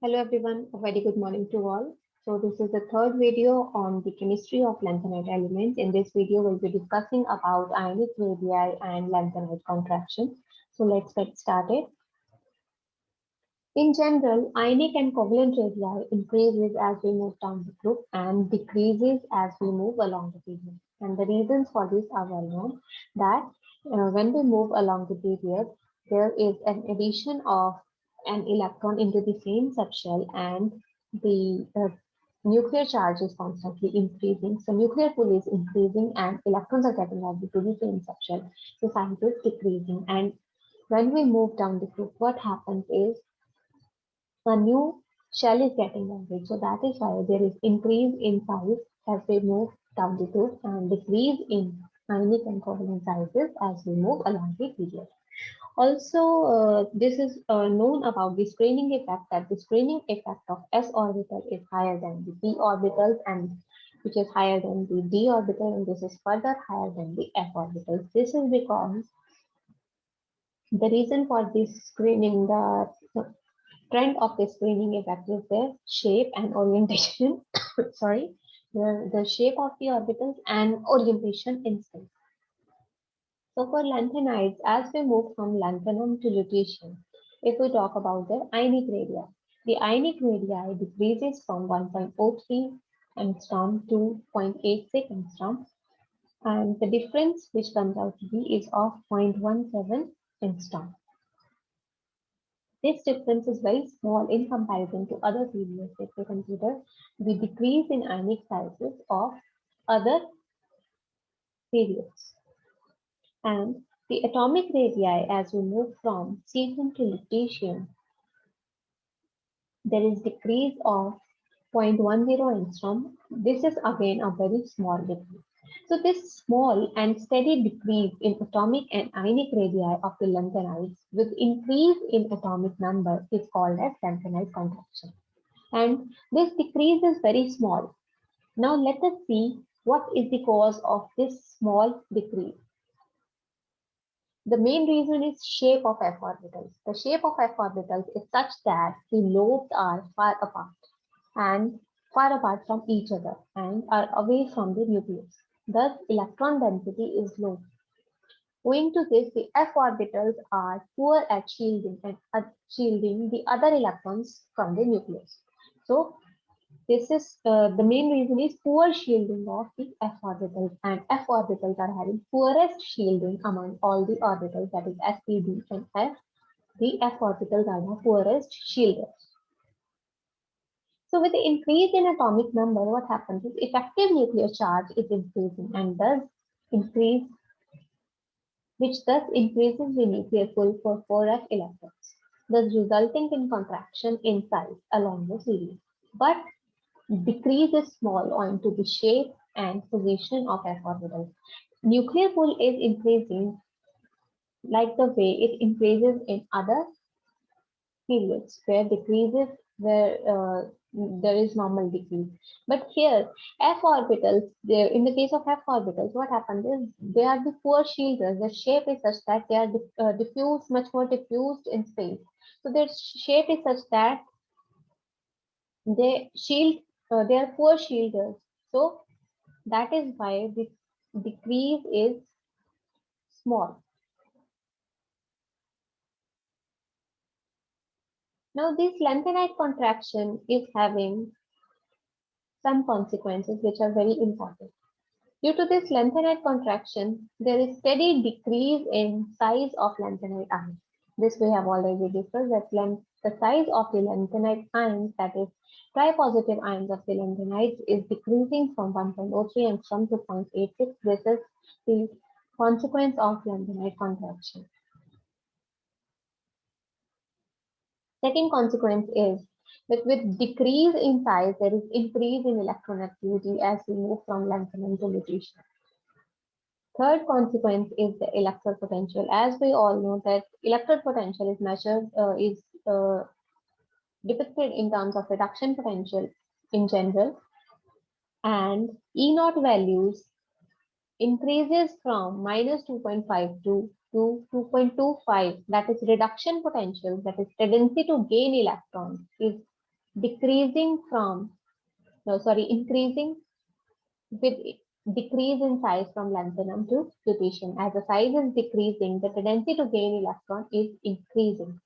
Hello everyone, a very good morning to all. So this is the third video on the chemistry of lanthanide elements. In this video, we'll be discussing about ionic radii and lanthanide contraction. So let's get started. In general, ionic and covalent radii increases as we move down the group and decreases as we move along the period. And the reasons for this are well known that when we move along the period, there is an addition of an electron into the same subshell and the nuclear charge is constantly increasing. So nuclear pull is increasing and electrons are getting added to the same subshell. So size is decreasing. And when we move down the group, what happens is a new shell is getting added. So that is why there is increase in size as we move down the group and decrease in ionic and covalent sizes as we move along the period. Also, this is known about the screening effect, that the screening effect of s orbital is higher than the p orbitals and which is higher than the d orbital, and this is further higher than the f orbitals. This is because the reason for this screening, the trend of the screening effect is their shape and orientation. Sorry, the shape of the orbitals and orientation in space. So for lanthanides, as we move from lanthanum to lutetium, if we talk about the ionic radii, the ionic radii decreases from 1.03 angstrom to 0.86 angstrom, and the difference which comes out to be is of 0.17 angstrom. This difference is very small in comparison to other periods if we consider the decrease in ionic sizes of other periods. And the atomic radii, as we move from cesium to lutetium, there is decrease of 0.10 angstrom. This is again a very small decrease. So this small and steady decrease in atomic and ionic radii of the lanthanides with increase in atomic number is called as lanthanide contraction. And this decrease is very small. Now let us see what is the cause of this small decrease. The main reason is shape of f orbitals. The shape of f orbitals is such that the lobes are far apart from each other and are away from the nucleus. Thus, electron density is low. Owing to this, the f orbitals are poor at shielding and shielding the other electrons from the nucleus. So, this is the main reason is poor shielding of the f orbitals, and f orbitals are having poorest shielding among all the orbitals, that is s, p, d and f. The f orbitals are the poorest shielders. So with the increase in atomic number, what happens is effective nuclear charge is increasing and increase which thus increases the nuclear pull for 4f electrons, thus resulting in contraction in size along the series. But decrease is small owing to the shape and position of f orbitals. Nuclear pull is increasing like the way it increases in other periods where there is normal decrease. But here, f orbitals, in the case of f orbitals, what happens is they are the poor shielders. The shape is such that they are diffused, much more diffused in space. So their shape is such that they shield, they are poor shielders. So that is why the decrease is small. Now this lanthanide contraction is having some consequences which are very important. Due to this lanthanide contraction, there is steady decrease in size of lanthanide ions. This we have already discussed, that the size of the lanthanide ions, that is tripositive ions of the lanthanides, is decreasing from 1.03 angstrom to 0.86. This is the consequence of lanthanide contraction. Second consequence is that with decrease in size, there is increase in electronactivity as we move from lanthanum to lutetium. Third consequence is the electrode potential. As we all know that electrode potential is measured, depicted in terms of reduction potential in general, and E naught values increases from minus 2.52 to 2.25, that is reduction potential, that is tendency to gain electrons, is increasing with decrease in size from lanthanum to lutetium. As the size is decreasing, the tendency to gain electron is increasing.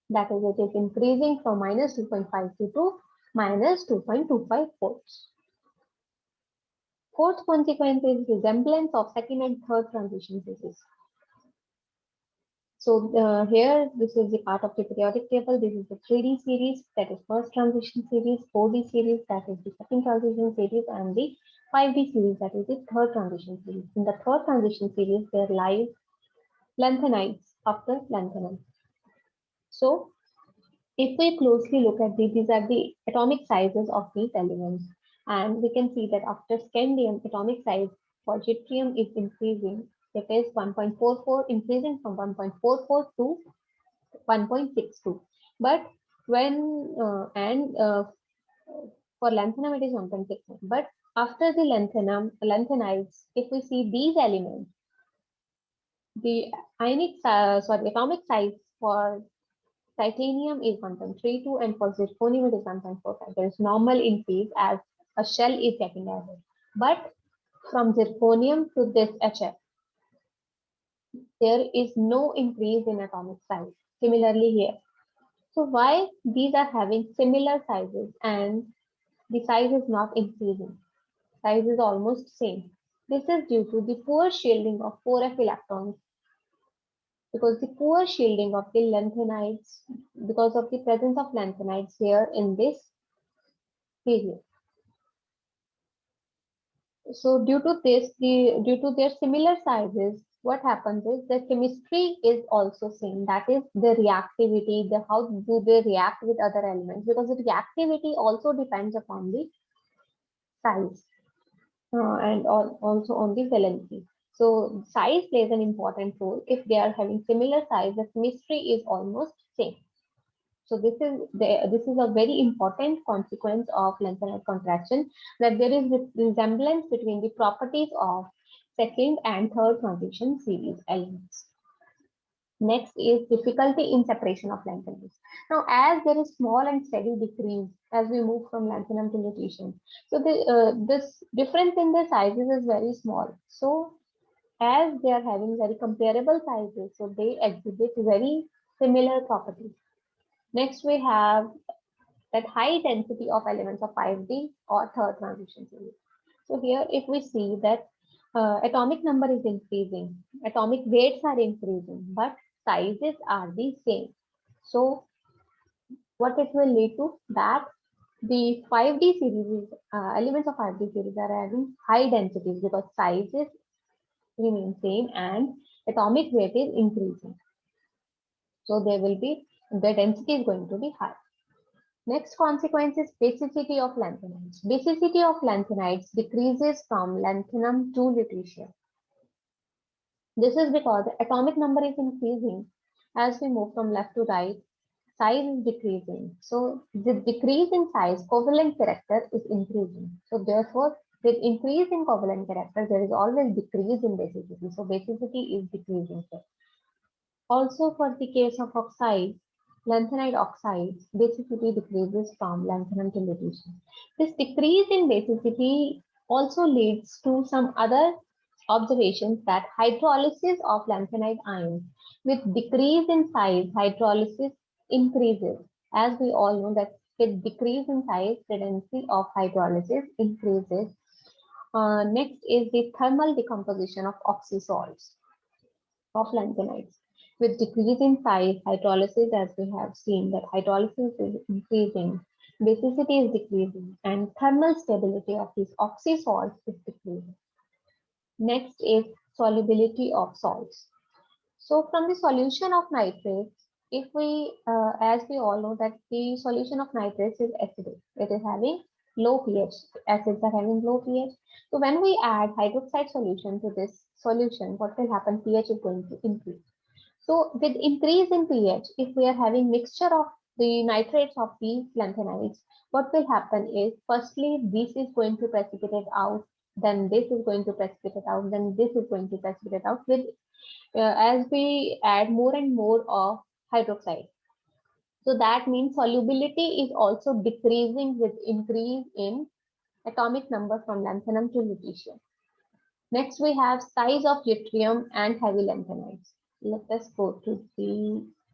That is, it is increasing from minus 2.52 to minus 2.25 volts. Fourth consequence is resemblance of second and third transition phases. So here, this is the part of the periodic table. This is the 3D series, that is first transition series, 4D series, that is the second transition series, and the 5D series, that is the third transition series. In the third transition series, there lies lanthanides after lanthanum. So if we closely look at these are the atomic sizes of these elements. And we can see that after scandium, atomic size for yttrium is increasing. It is 1.44, increasing from 1.44 to 1.62. But when for lanthanum it is 1.6. But after the lanthanides, if we see these elements, the atomic size for titanium is 1.32 and for zirconium it is 1.45. There is normal increase as a shell is getting added. But from zirconium to this HF, there is no increase in atomic size. Similarly here. So why these are having similar sizes and the size is not increasing? Size is almost same. This is due to the poor shielding of 4f electrons, because the poor shielding of the lanthanides, because of the presence of lanthanides here in this period. So due to their similar sizes, what happens is the chemistry is also same. That is the reactivity, how do they react with other elements, because the reactivity also depends upon the size and also on the valency. So size plays an important role. If they are having similar size, the chemistry is almost same. So this is a very important consequence of lanthanide contraction, that there is this resemblance between the properties of second and third transition series elements. Next is difficulty in separation of lanthanides. Now, as there is small and steady decrease as we move from lanthanum to lutetium, so this difference in the sizes is very small. So as they are having very comparable sizes, so they exhibit very similar properties. Next, we have that high density of elements of 5D or third transition series. So here, if we see that atomic number is increasing, atomic weights are increasing, but sizes are the same. So what it will lead to, that the 5D series, elements of 5D series are having high densities because sizes remain same and atomic weight is increasing. So the density is going to be high. Next consequence is basicity of lanthanides. Basicity of lanthanides decreases from lanthanum to lutetium. This is because the atomic number is increasing as we move from left to right. Size is decreasing. So the decrease in size, covalent character is increasing. So therefore, with increase in covalent character, there is always decrease in basicity. So basicity is decreasing. Also, for the case of oxides, lanthanide oxides, basicity decreases from lanthanum to lutetium. This decrease in basicity also leads to some other observations, that hydrolysis of lanthanide ions with decrease in size, hydrolysis increases. As we all know that with decrease in size, tendency of hydrolysis increases. Next is the thermal decomposition of oxysalts of lanthanides. With decrease in size, hydrolysis, as we have seen that hydrolysis is increasing, basicity is decreasing, and thermal stability of these oxysalts is decreasing. Next is solubility of salts. So from the solution of nitrates, if we, as we all know that the solution of nitrates is acidic, it is having low pH, acids are having low pH. So when we add hydroxide solution to this solution, what will happen? pH is going to increase. So with increase in pH, if we are having mixture of the nitrates of these lanthanides, what will happen is, firstly, this is going to precipitate out, then this is going to precipitate out, then this is going to precipitate out with as we add more and more of hydroxide. So that means solubility is also decreasing with increase in atomic number from lanthanum to lutetium. Next, we have size of yttrium and heavy lanthanides. Let us go to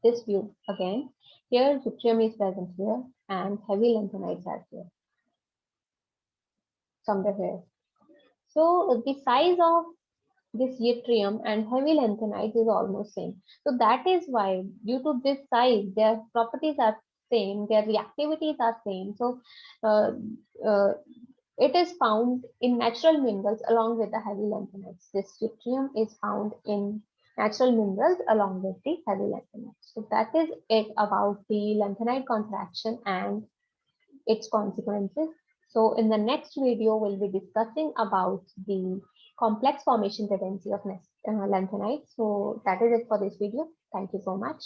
this view again. Here, yttrium is present here, and heavy lanthanides are here, somewhere here. So the size of this yttrium and heavy lanthanides is almost same. So that is why, due to this size, their properties are same, their reactivities are same. So uh, uh, it is found in natural minerals along with the heavy lanthanides. This yttrium is found in natural minerals along with the heavy lanthanides. So that is it about the lanthanide contraction and its consequences. So in the next video, we'll be discussing about the complex formation tendency of lanthanide. So that is it for this video. Thank you so much.